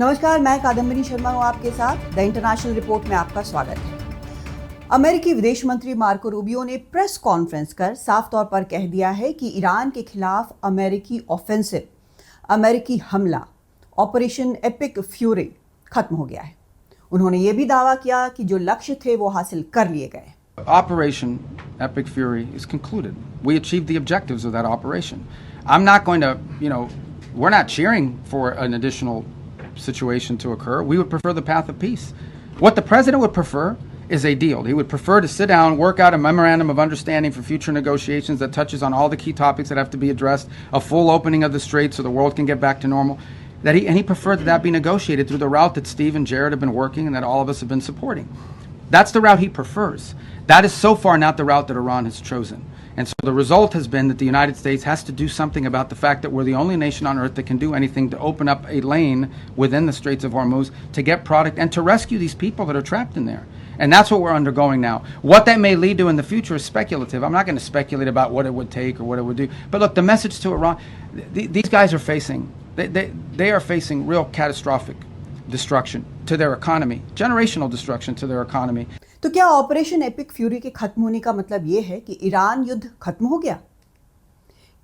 नमस्कार, मैं कादम्बिनी शर्मा हूं आपके साथ। द इंटरनेशनल रिपोर्ट में आपका स्वागत है। अमेरिकी विदेश मंत्री मार्को रूबियो ने प्रेस कॉन्फ्रेंस कर साफ तौर पर कह दिया है कि ईरान के खिलाफ अमेरिकी ऑफेंसिव, अमेरिकी हमला, ऑपरेशन एपिक फ्यूरी खत्म हो गया है। उन्होंने ये भी दावा किया कि जो लक्ष्य थे वो हासिल कर लिए गए। Operation Epic Fury is concluded. We achieved the objectives of that operation. I'm not going to, we're not cheering for an additional situation to occur. We would prefer the path of peace. What the president would prefer is a deal. He would prefer to sit down, work out a memorandum of understanding for future negotiations that touches on all the key topics that have to be addressed, a full opening of the strait so the world can get back to normal. He preferred that be negotiated through the route that Steve and Jared have been working and that all of us have been supporting. That's the route he prefers. That is so far not the route that Iran has chosen. And so the result has been that the United States has to do something about the fact that we're the only nation on earth that can do anything to open up a lane within the Straits of Hormuz to get product and to rescue these people that are trapped in there. And that's what we're undergoing now. What that may lead to in the future is speculative. I'm not going to speculate about what it would take or what it would do. But look, the message to Iran, these guys are facing, they are facing real catastrophic destruction to their economy, generational destruction to their economy. तो क्या operation epic fury के खत्म होने का मतलब यह है कि ईरान युद्ध खत्म हो गया?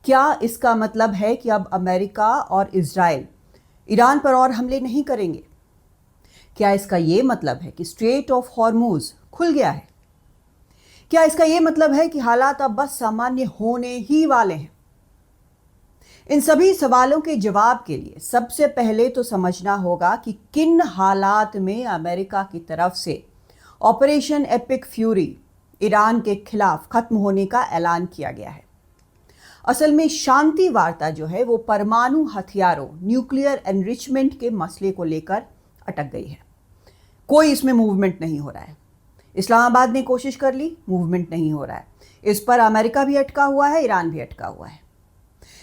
क्या इसका मतलब है कि अब अमेरिका और इजराइल ईरान पर और हमले नहीं करेंगे? क्या इसका यह मतलब है कि स्ट्रेट ऑफ हॉर्मूज खुल गया है? क्या इसका यह मतलब है कि हालात अब बस सामान्य होने ही वाले हैं? इन सभी सवालों के जवाब के लिए सबसे पहले तो समझना होगा कि किन हालात में अमेरिका की तरफ से ऑपरेशन एपिक फ्यूरी ईरान के खिलाफ खत्म होने का ऐलान किया गया है। असल में शांति वार्ता जो है वो परमाणु हथियारों, न्यूक्लियर एनरिचमेंट के मसले को लेकर अटक गई है। कोई इसमें मूवमेंट नहीं हो रहा है। इस्लामाबाद ने कोशिश कर ली, मूवमेंट नहीं हो रहा है। इस पर अमेरिका भी अटका हुआ है, ईरान भी अटका हुआ है।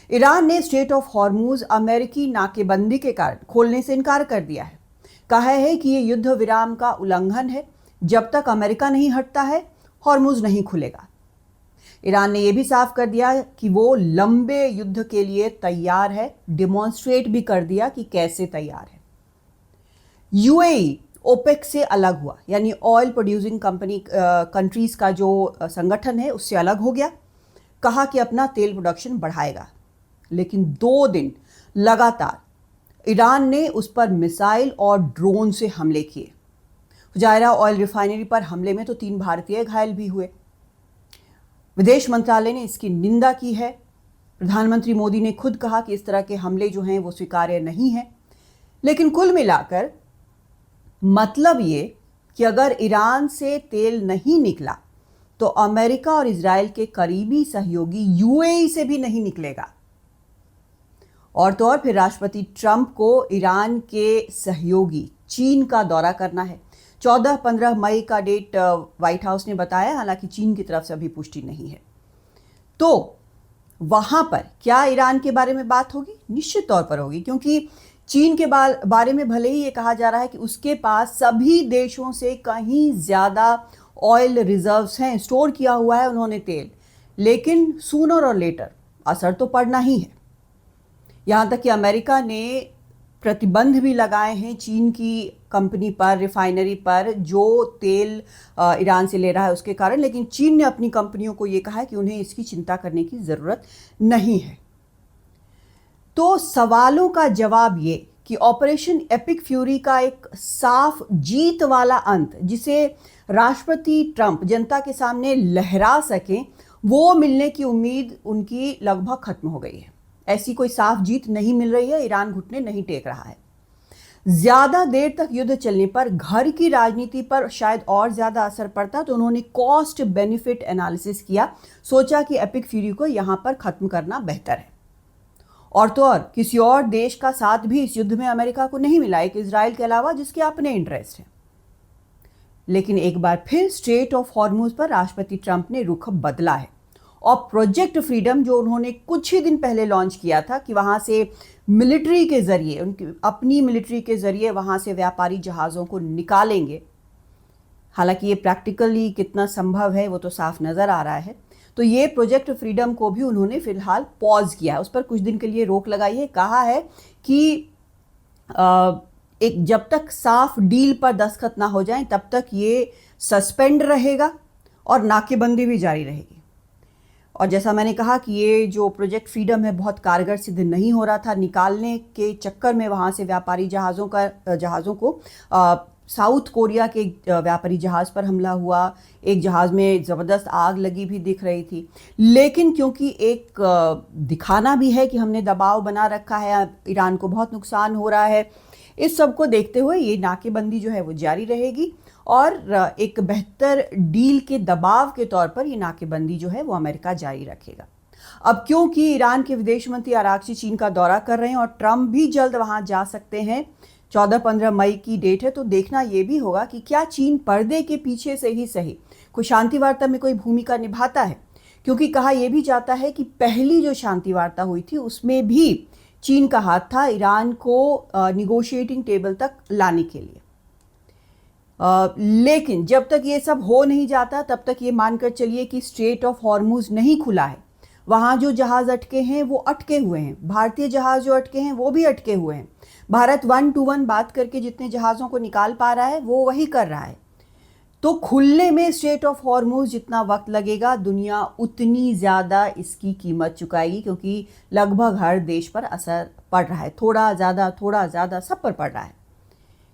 ईरान ने स्ट्रेट ऑफ हॉर्मूज अमेरिकी नाकेबंदी के कारण खोलने से इनकार कर दिया है। कहा है कि ये युद्ध विराम का उल्लंघन है। जब तक अमेरिका नहीं हटता है, हॉर्मूज नहीं खुलेगा। ईरान ने यह भी साफ कर दिया कि वो लंबे युद्ध के लिए तैयार है, डिमॉन्स्ट्रेट भी कर दिया कि कैसे तैयार है। यूएई ओपेक से अलग हुआ, यानी ऑयल प्रोड्यूसिंग कंट्रीज का जो संगठन है उससे अलग हो गया। कहा कि अपना तेल प्रोडक्शन बढ़ाएगा, लेकिन 2 दिन लगातार ईरान ने उस पर मिसाइल और ड्रोन से हमले किए। फुजायरा ऑयल रिफाइनरी पर हमले में तो 3 भारतीय घायल भी हुए। विदेश मंत्रालय ने इसकी निंदा की है। प्रधानमंत्री मोदी ने खुद कहा कि इस तरह के हमले जो हैं वो स्वीकार्य नहीं है। लेकिन कुल मिलाकर मतलब ये कि अगर ईरान से तेल नहीं निकला तो अमेरिका और इजराइल के करीबी सहयोगी यूएई से भी नहीं निकलेगा। और तो और फिर राष्ट्रपति ट्रंप को ईरान के सहयोगी चीन का दौरा करना है। 14-15 मई का डेट व्हाइट हाउस ने बताया, हालांकि चीन की तरफ से अभी पुष्टि नहीं है। तो वहां पर क्या ईरान के बारे में बात होगी? निश्चित तौर पर होगी, क्योंकि चीन के बारे में भले ही ये कहा जा रहा है कि उसके पास सभी देशों से कहीं ज्यादा ऑयल रिजर्व्स हैं, स्टोर किया हुआ है उन्होंने तेल, लेकिन सूनर और लेटर असर तो पड़ना ही है। यहां तक कि अमेरिका ने प्रतिबंध भी लगाए हैं चीन की कंपनी पर, रिफाइनरी पर, जो तेल ईरान से ले रहा है उसके कारण। लेकिन चीन ने अपनी कंपनियों को ये कहा है कि उन्हें इसकी चिंता करने की ज़रूरत नहीं है। तो सवालों का जवाब ये कि ऑपरेशन एपिक फ्यूरी का एक साफ जीत वाला अंत, जिसे राष्ट्रपति ट्रंप जनता के सामने लहरा सकें, वो मिलने की उम्मीद उनकी लगभग खत्म हो गई है। ऐसी कोई साफ जीत नहीं मिल रही है। ईरान घुटने नहीं टेक रहा है। ज्यादा देर तक युद्ध चलने पर घर की राजनीति पर शायद और ज्यादा असर पड़ता, तो उन्होंने कॉस्ट बेनिफिट एनालिसिस किया, सोचा कि एपिक फ्यूरी को यहां पर खत्म करना बेहतर है। और तो और किसी और देश का साथ भी इस युद्ध में अमेरिका को नहीं मिला, एक इजराइल के अलावा, जिसके अपने इंटरेस्ट हैं। लेकिन एक बार फिर स्ट्रेट ऑफ हॉर्मूज पर राष्ट्रपति ट्रंप ने रुख बदला है और प्रोजेक्ट फ्रीडम जो उन्होंने कुछ ही दिन पहले लॉन्च किया था कि वहां से मिलिट्री के जरिए, उनकी अपनी मिलिट्री के जरिए वहां से व्यापारी जहाज़ों को निकालेंगे। हालांकि ये प्रैक्टिकली कितना संभव है वो तो साफ नज़र आ रहा है। तो ये प्रोजेक्ट फ्रीडम को भी उन्होंने फिलहाल पॉज किया है, उस पर कुछ दिन के लिए रोक लगाई है। कहा है कि एक जब तक साफ डील पर दस्तखत ना हो जाए तब तक ये सस्पेंड रहेगा और नाकेबंदी भी जारी रहेगी। और जैसा मैंने कहा कि ये जो प्रोजेक्ट फ्रीडम है बहुत कारगर सिद्ध नहीं हो रहा था। निकालने के चक्कर में वहाँ से व्यापारी जहाज़ों को साउथ कोरिया के व्यापारी जहाज़ पर हमला हुआ। एक जहाज़ में ज़बरदस्त आग लगी भी दिख रही थी। लेकिन क्योंकि एक दिखाना भी है कि हमने दबाव बना रखा है, ईरान को बहुत नुकसान हो रहा है, इस सब को देखते हुए ये नाकेबंदी जो है वो जारी रहेगी और एक बेहतर डील के दबाव के तौर पर ये नाकेबंदी जो है वो अमेरिका जारी रखेगा। अब क्योंकि ईरान के विदेश मंत्री आरागची चीन का दौरा कर रहे हैं और ट्रंप भी जल्द वहां जा सकते हैं, 14-15 मई की डेट है, तो देखना ये भी होगा कि क्या चीन पर्दे के पीछे से ही सही कोई शांति वार्ता में कोई भूमिका निभाता है। क्योंकि कहा यह भी जाता है कि पहली जो शांति वार्ता हुई थी उसमें भी चीन का हाथ था ईरान को निगोशिएटिंग टेबल तक लाने के लिए। लेकिन जब तक ये सब हो नहीं जाता तब तक ये मानकर चलिए कि स्ट्रेट ऑफ हॉर्मुज नहीं खुला है। वहाँ जो जहाज़ अटके हैं वो अटके हुए हैं, भारतीय जहाज़ जो अटके हैं वो भी अटके हुए हैं। भारत 1-to-1 बात करके जितने जहाज़ों को निकाल पा रहा है वो वही कर रहा है। तो खुलने में स्ट्रेट ऑफ हॉर्मुज जितना वक्त लगेगा, दुनिया उतनी ज़्यादा इसकी कीमत चुकाएगी, क्योंकि लगभग हर देश पर असर पड़ रहा है, थोड़ा ज़्यादा सब पर पड़ रहा है,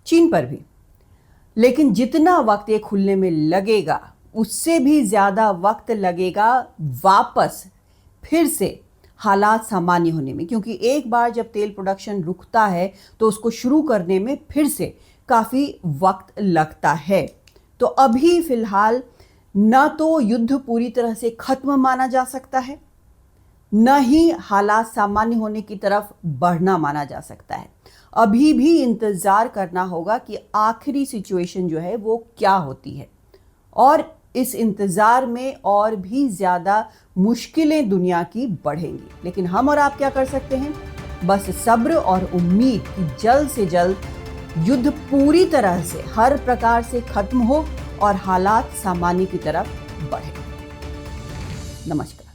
चीन पर भी। लेकिन जितना वक्त ये खुलने में लगेगा उससे भी ज़्यादा वक्त लगेगा वापस फिर से हालात सामान्य होने में, क्योंकि एक बार जब तेल प्रोडक्शन रुकता है तो उसको शुरू करने में फिर से काफ़ी वक्त लगता है। तो अभी फ़िलहाल न तो युद्ध पूरी तरह से ख़त्म माना जा सकता है, न ही हालात सामान्य होने की तरफ बढ़ना माना जा सकता है। अभी भी इंतज़ार करना होगा कि आखिरी सिचुएशन जो है वो क्या होती है, और इस इंतज़ार में और भी ज़्यादा मुश्किलें दुनिया की बढ़ेंगी। लेकिन हम और आप क्या कर सकते हैं? बस सब्र और उम्मीद कि जल्द से जल्द युद्ध पूरी तरह से हर प्रकार से ख़त्म हो और हालात सामान्य की तरफ बढ़े। नमस्कार।